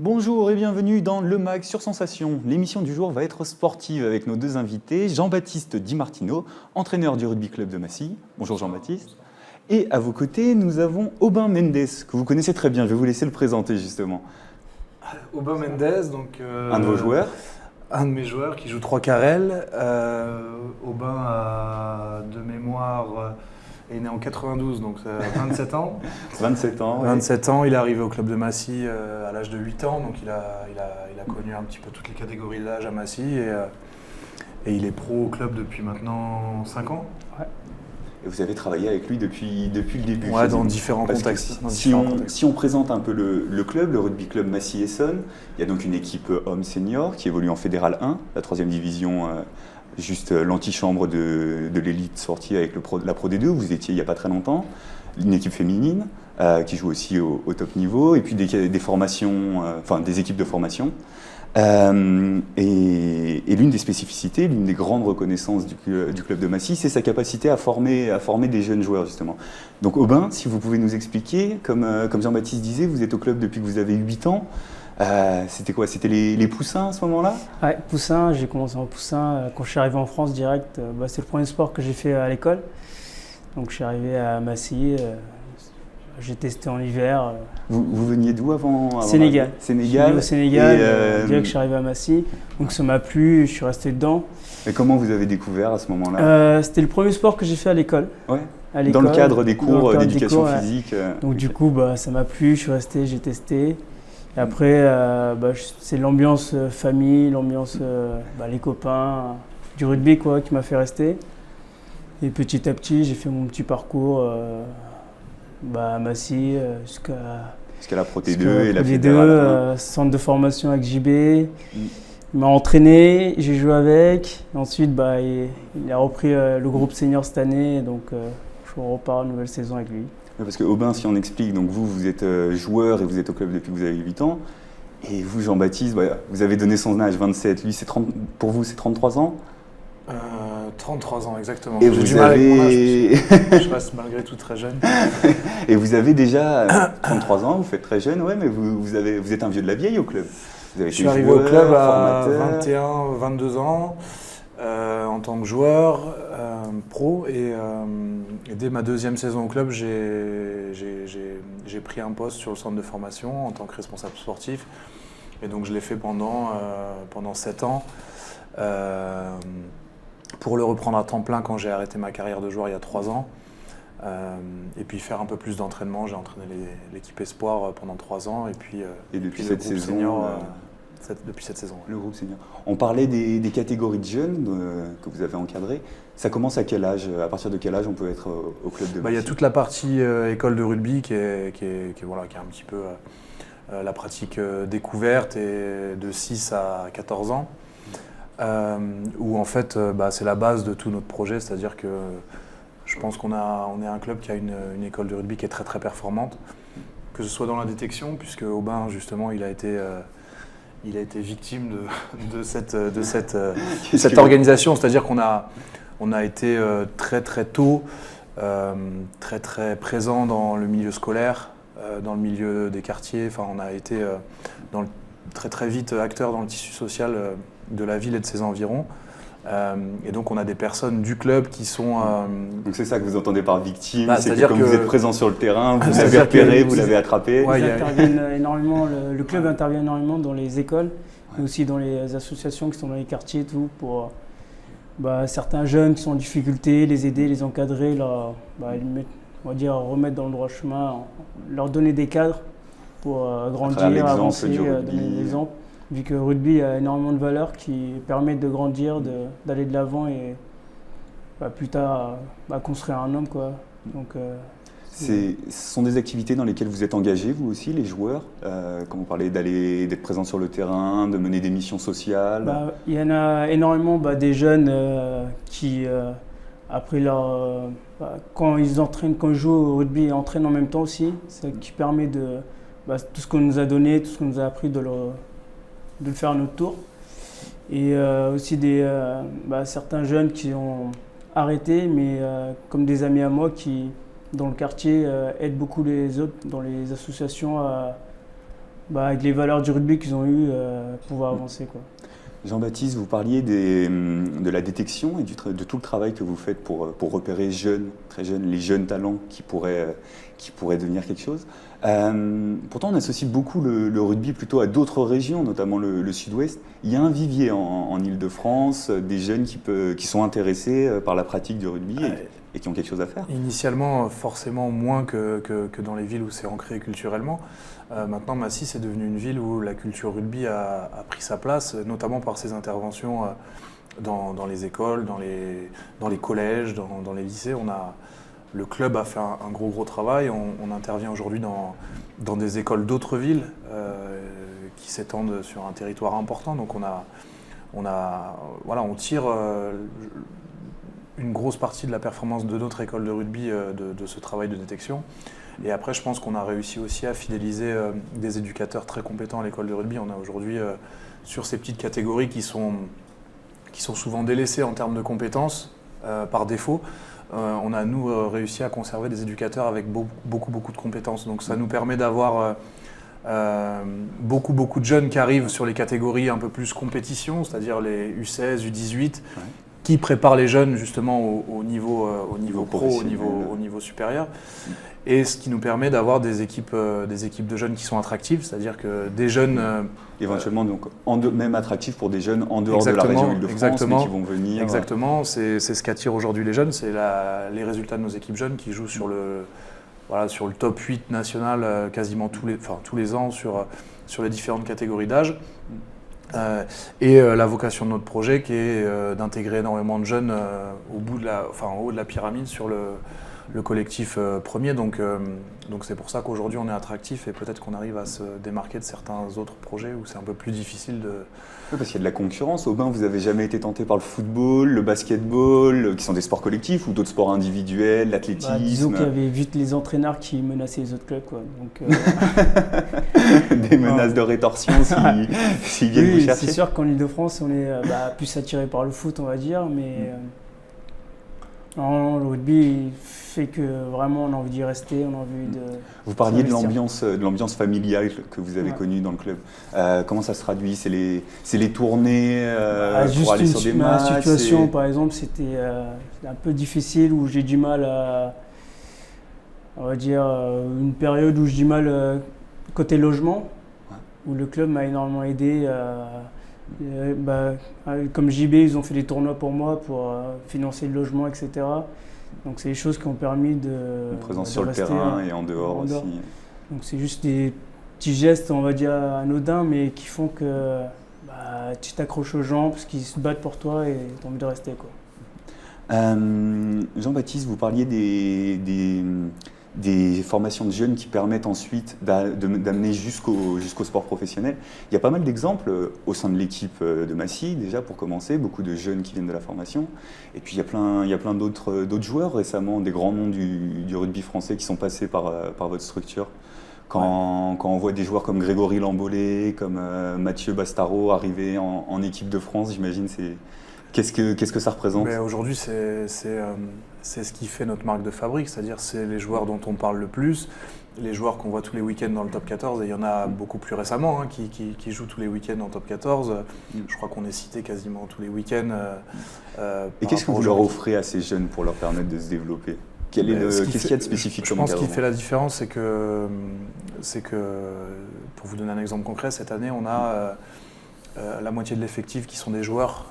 Bonjour et bienvenue dans Le Mag sur Sensation. L'émission du jour va être sportive avec nos deux invités, Jean-Baptiste Di Martino, entraîneur du rugby club de Massy. Bonjour Jean-Baptiste. Et à vos côtés, nous avons Aubin Mendes, que vous connaissez très bien. Je vais vous laisser le présenter justement. Aubin Mendes, donc Un de vos joueurs. un de mes joueurs qui joue 3 carrels. Aubin, de mémoire, est né en 92, donc ça a 27 ans. 27 ans. 27 ans, il est arrivé au club de Massy à l'âge de 8 ans, donc il a connu un petit peu toutes les catégories d'âge à Massy et il est pro au club depuis maintenant 5 ans. Ouais. Et vous avez travaillé avec lui depuis le début. Ouais, dans différents contextes. Si on présente un peu le club, le rugby club Massy-Essonne, il y a donc une équipe homme senior qui évolue en Fédéral 1, la 3e division, juste l'antichambre de l'élite sortie avec la Pro D2, où vous étiez il n'y a pas très longtemps. Une équipe féminine qui joue aussi au top niveau, et puis des formations, des équipes de formation. Et l'une des spécificités, l'une des grandes reconnaissances du club de Massy, c'est sa capacité à former des jeunes joueurs justement. Donc Aubin, si vous pouvez nous expliquer, comme Jean-Baptiste disait, vous êtes au club depuis que vous avez 8 ans. C'était quoi? C'était les poussins à ce moment-là? Ouais, poussins, j'ai commencé en poussin. Quand je suis arrivé en France direct, c'est le premier sport que j'ai fait à l'école. Donc je suis arrivé à Massy, j'ai testé en hiver. Vous veniez d'où avant Sénégal. Sénégal. Au Sénégal, direct je suis arrivé à Massy. Donc ça m'a plu, je suis resté dedans. Et comment vous avez découvert à ce moment-là? C'était le premier sport que j'ai fait à l'école. Ouais. Dans le cadre des cours d'éducation physique. Donc du coup, ça m'a plu, je suis resté, j'ai testé. Et après, c'est l'ambiance famille, l'ambiance les copains, du rugby qui m'a fait rester. Et petit à petit, j'ai fait mon petit parcours à Massy jusqu'à la Pro T2 et la Fédérale. Centre de formation avec JB. Il m'a entraîné, j'ai joué avec. Ensuite, il a repris le groupe senior cette année. Donc, je repars une nouvelle saison avec lui. Parce que Aubin, si on explique, donc vous êtes joueur et vous êtes au club depuis que vous avez 8 ans. Et vous, Jean-Baptiste, vous avez donné son âge, 27. Lui, pour vous, c'est 33 ans 33 ans, exactement. Et vous avez... Je reste malgré tout très jeune. Et vous avez déjà 33 ans, vous faites très jeune, ouais, mais vous êtes un vieux de la vieille au club. Je suis arrivé au club à 21, 22 ans. En tant que joueur pro et dès ma 2e saison au club, j'ai pris un poste sur le centre de formation en tant que responsable sportif et donc je l'ai fait pendant 7 ans pour le reprendre à temps plein quand j'ai arrêté ma carrière de joueur il y a 3 ans et puis faire un peu plus d'entraînement. J'ai entraîné l'équipe Espoir pendant 3 ans et depuis le cette groupe saison senior, depuis cette saison. Le groupe senior. On parlait des catégories de jeunes que vous avez encadrées. Ça commence à quel âge? À partir de quel âge on peut être au club de Massy? Il y a toute la partie école de rugby qui est un petit peu la pratique découverte et de 6 à 14 ans. Où en fait c'est la base de tout notre projet, c'est-à-dire que je pense on est un club qui a une école de rugby qui est très très performante, que ce soit dans la détection, puisque Aubin justement il a été victime de cette organisation, c'est-à-dire qu'on a été très très tôt très très présent dans le milieu scolaire, dans le milieu des quartiers, on a été très très vite acteur dans le tissu social de la ville et de ses environs. Et donc on a des personnes du club qui sont... Donc c'est ça que vous entendez par victime, c'est-à-dire que comme vous êtes présent sur le terrain, vous l'avez repéré, vous l'avez attrapé. Ils interviennent énormément, le club intervient énormément dans les écoles, mais aussi dans les associations qui sont dans les quartiers, tout, pour certains jeunes qui sont en difficulté, les aider, les encadrer, remettre dans le droit chemin, leur donner des cadres pour grandir, avancer, donner des exemples. Vu que le rugby a énormément de valeurs qui permettent de grandir, d'aller de l'avant et plus tard construire un homme. Donc, ce sont des activités dans lesquelles vous êtes engagés, vous aussi, les joueurs, quand vous parlez d'être présent sur le terrain, de mener des missions sociales. Il y en a énormément des jeunes qui, après quand ils jouent au rugby, ils entraînent en même temps aussi, ce qui permet de tout ce qu'on nous a donné, tout ce qu'on nous a appris de le faire à notre tour. Et aussi certains jeunes qui ont arrêté, mais comme des amis à moi qui, dans le quartier, aident beaucoup les autres dans les associations avec les valeurs du rugby qu'ils ont eues, pouvoir avancer, quoi. Jean-Baptiste, vous parliez de la détection et de tout le travail que vous faites pour repérer jeunes, très jeunes, les jeunes talents qui pourraient devenir quelque chose. Pourtant, on associe beaucoup le rugby plutôt à d'autres régions, notamment le sud-ouest. Il y a un vivier en Île-de-France, des jeunes qui sont intéressés par la pratique du rugby et qui ont quelque chose à faire. Initialement, forcément moins que dans les villes où c'est ancré culturellement. Maintenant, Massy, c'est devenu une ville où la culture rugby a pris sa place, notamment par ses interventions dans les écoles, dans les collèges, dans les lycées. Le club a fait un gros travail. On intervient aujourd'hui dans des écoles d'autres villes qui s'étendent sur un territoire important. Donc on tire une grosse partie de la performance de notre école de rugby de ce travail de détection. Et après, je pense qu'on a réussi aussi à fidéliser des éducateurs très compétents à l'école de rugby. On a aujourd'hui, sur ces petites catégories qui sont souvent délaissées en termes de compétences par défaut, on a, nous, réussi à conserver des éducateurs avec beaucoup de compétences. Donc ça nous permet d'avoir beaucoup de jeunes qui arrivent sur les catégories un peu plus compétition, c'est-à-dire les U16, U18, qui préparent les jeunes justement au niveau pro, au niveau supérieur. Et ce qui nous permet d'avoir des équipes de jeunes qui sont attractives, c'est-à-dire que des jeunes... éventuellement, donc, même attractifs pour des jeunes en dehors de la région Île-de-France, mais qui vont venir... Exactement, c'est ce qu'attire aujourd'hui les jeunes, c'est les résultats de nos équipes jeunes qui jouent sur le top 8 national quasiment tous les ans sur les différentes catégories d'âge. La vocation de notre projet qui est d'intégrer énormément de jeunes en haut de la pyramide sur le collectif premier. Donc c'est pour ça qu'aujourd'hui on est attractif et peut-être qu'on arrive à se démarquer de certains autres projets où c'est un peu plus difficile de... Oui, parce qu'il y a de la concurrence. Aubin, vous n'avez jamais été tenté par le football, le basketball, qui sont des sports collectifs ou d'autres sports individuels, l'athlétisme? Disons qu'il y avait vite les entraîneurs qui menaçaient les autres clubs, quoi. Donc, des menaces de rétorsion s'ils viennent vous chercher. C'est sûr qu'en Île-de-France, on est plus attiré par le foot, on va dire, mais le rugby fait que vraiment on a envie d'y rester, on a envie de... Vous parliez de l'ambiance familiale que vous avez connue dans le club. Comment ça se traduit? C'est les tournées pour aller sur des matchs? Ma situation, par exemple, c'était un peu difficile où j'ai du mal à... On va dire une période où j'ai du mal côté logement, où le club m'a énormément aidé. Comme JB, ils ont fait des tournois pour moi pour financer le logement, etc. Donc c'est des choses qui ont permis une présence sur le terrain et en dehors aussi. Donc c'est juste des petits gestes, on va dire anodins, mais qui font que tu t'accroches aux gens parce qu'ils se battent pour toi et tu as envie de rester, quoi. Jean-Baptiste, vous parliez des formations de jeunes qui permettent ensuite d'amener jusqu'au sport professionnel. Il y a pas mal d'exemples au sein de l'équipe de Massy, déjà pour commencer, beaucoup de jeunes qui viennent de la formation. Et puis il y a plein d'autres joueurs récemment, des grands noms du rugby français qui sont passés par votre structure. Quand on voit des joueurs comme Grégory Lambolé, comme Mathieu Bastaro arriver en équipe de France, j'imagine qu'est-ce que ça représente? Aujourd'hui, c'est ce qui fait notre marque de fabrique, c'est-à-dire c'est les joueurs dont on parle le plus, les joueurs qu'on voit tous les week-ends dans le top 14, et il y en a beaucoup plus récemment qui jouent tous les week-ends en top 14. Je crois qu'on est cité quasiment tous les week-ends. Et qu'est-ce que vous leur offrez à ces jeunes pour leur permettre de se développer? Qu'est-ce qu'il y a de spécifique comme encadrement? Je pense qu'il fait la différence, c'est que, pour vous donner un exemple concret, cette année, on a la moitié de l'effectif qui sont des joueurs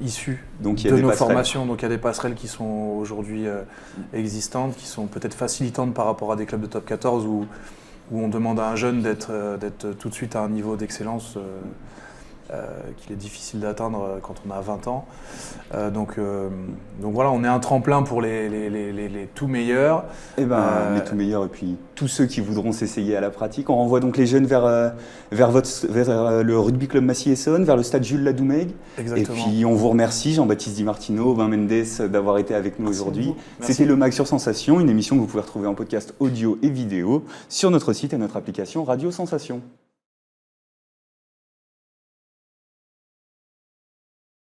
issus de nos formations. Donc il y a des passerelles qui sont aujourd'hui existantes, qui sont peut-être facilitantes par rapport à des clubs de top 14 où on demande à un jeune d'être tout de suite à un niveau d'excellence qu'il est difficile d'atteindre quand on a 20 ans. Donc voilà, on est un tremplin pour les tout meilleurs. Les tout meilleurs et puis tous ceux qui voudront s'essayer à la pratique. On renvoie donc les jeunes vers le rugby club Massy-Essonne, vers le stade Jules Ladoumègue. Exactement. Et puis on vous remercie, Jean-Baptiste Di Martino, Aubin Mendes, d'avoir été avec nous aujourd'hui. C'était le Mag sur Sensation, une émission que vous pouvez retrouver en podcast audio et vidéo sur notre site et notre application Radio Sensation.